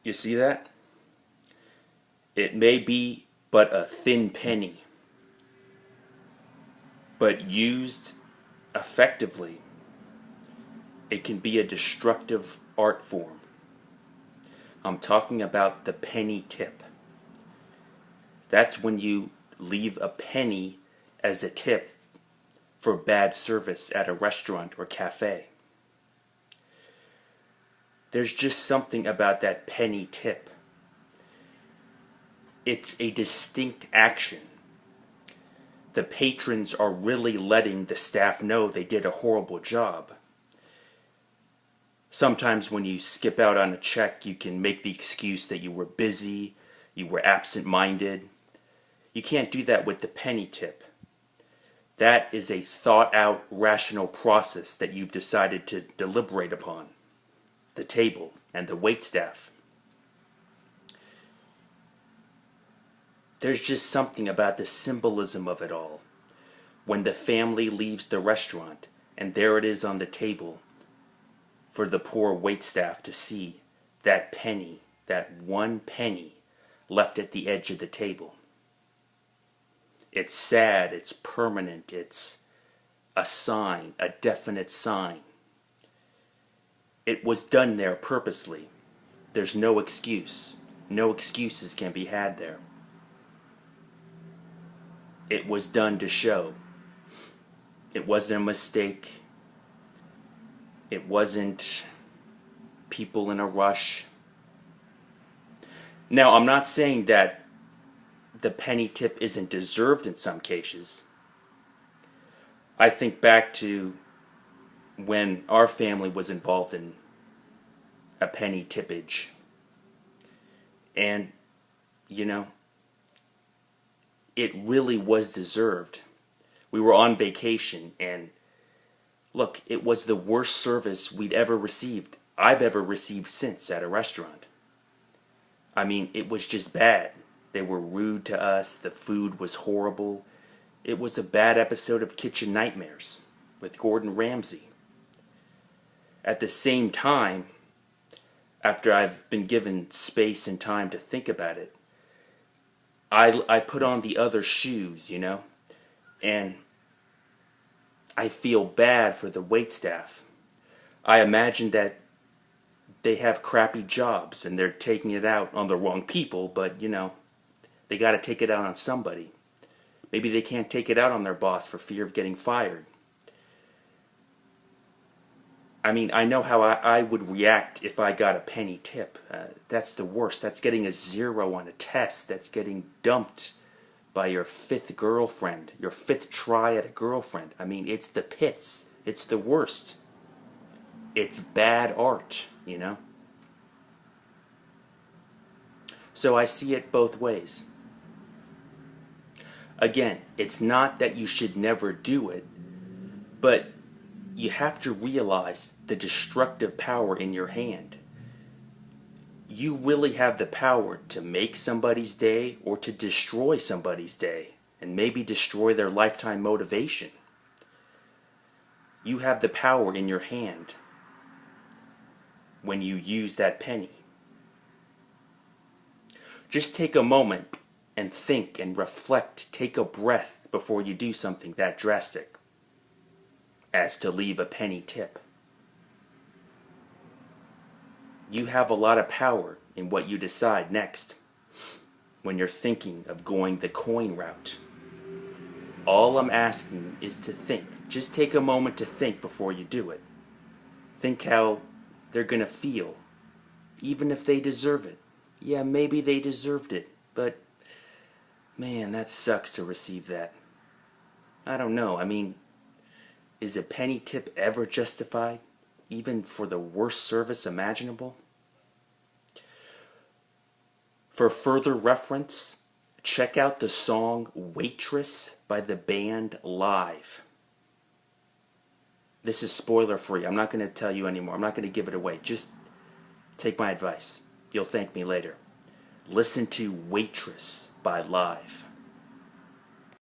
You see that? It may be but a thin penny, but used effectively, it can be a destructive art form. I'm talking about the penny tip. That's when you leave a penny as a tip for bad service at a restaurant or cafe. There's just something about that penny tip. It's a distinct action. The patrons are really letting the staff know they did a horrible job. Sometimes when you skip out on a check, you can make the excuse that you were busy, you were absent-minded. You can't do that with the penny tip. That is a thought-out, rational process that you've decided to deliberate upon. The table and the waitstaff. There's just something about the symbolism of it all. When the family leaves the restaurant, and there it is on the table for the poor waitstaff to see, that penny, that one penny left at the edge of the table. It's sad, it's permanent, it's a sign, a definite sign. It was done there purposely. There's no excuse. No excuses can be had there. It was done to show. It wasn't a mistake. It wasn't people in a rush. Now, I'm not saying that the penny tip isn't deserved in some cases. I think back to when our family was involved in a penny tippage. And, you know, it really was deserved. We were on vacation, and look, it was the worst service we'd ever received. I've ever received since at a restaurant. I mean, it was just bad. They were rude to us. The food was horrible. It was a bad episode of Kitchen Nightmares with Gordon Ramsay. At the same time, after I've been given space and time to think about it, I put on the other shoes, you know, and I feel bad for the waitstaff. I imagine that they have crappy jobs and they're taking it out on the wrong people, but, you know, they got to take it out on somebody. Maybe they can't take it out on their boss for fear of getting fired. I mean, I know how I would react if I got a penny tip. That's the worst. That's getting a 0 on a test. That's getting dumped by your 5th girlfriend, your 5th try at a girlfriend. I mean, it's the pits. It's the worst. It's bad art, you know? So I see it both ways. Again, it's not that you should never do it, but you have to realize the destructive power in your hand. You really have the power to make somebody's day or to destroy somebody's day, and maybe destroy their lifetime motivation. You have the power in your hand when you use that penny. Just take a moment and think and reflect. Take a breath before you do something that drastic as to leave a penny tip. You have a lot of power in what you decide next when you're thinking of going the coin route. All I'm asking is to think. Just take a moment to think before you do it. Think how they're going to feel, even if they deserve it. Yeah, maybe they deserved it, but man, that sucks to receive that. I don't know. I mean, is a penny tip ever justified, even for the worst service imaginable? For further reference, check out the song Waitress by the band Live. This is spoiler free. I'm not going to tell you anymore. I'm not going to give it away. Just take my advice. You'll thank me later. Listen to Waitress by Live.